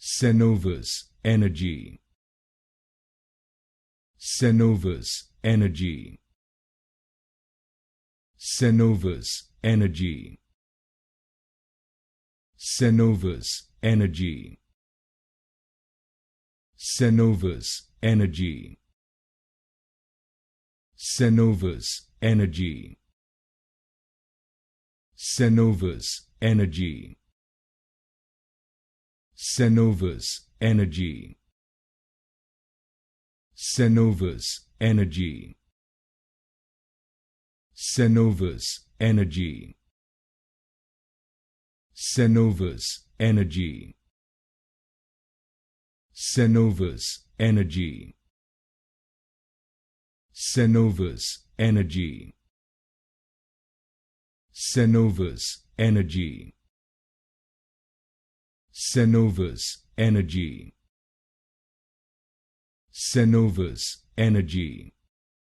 Cenovus Energy. Cenovus Energy. Cenovus Energy. Cenovus Energy. Cenovus Energy. Cenovus Energy. Cenovus Energy. Cenovus Energy. Cenovus Energy. Cenovus Energy. Cenovus Energy. Cenovus Energy. Cenovus Energy. Cenovus Energy. Cenovus Energy. Cenovus Energy.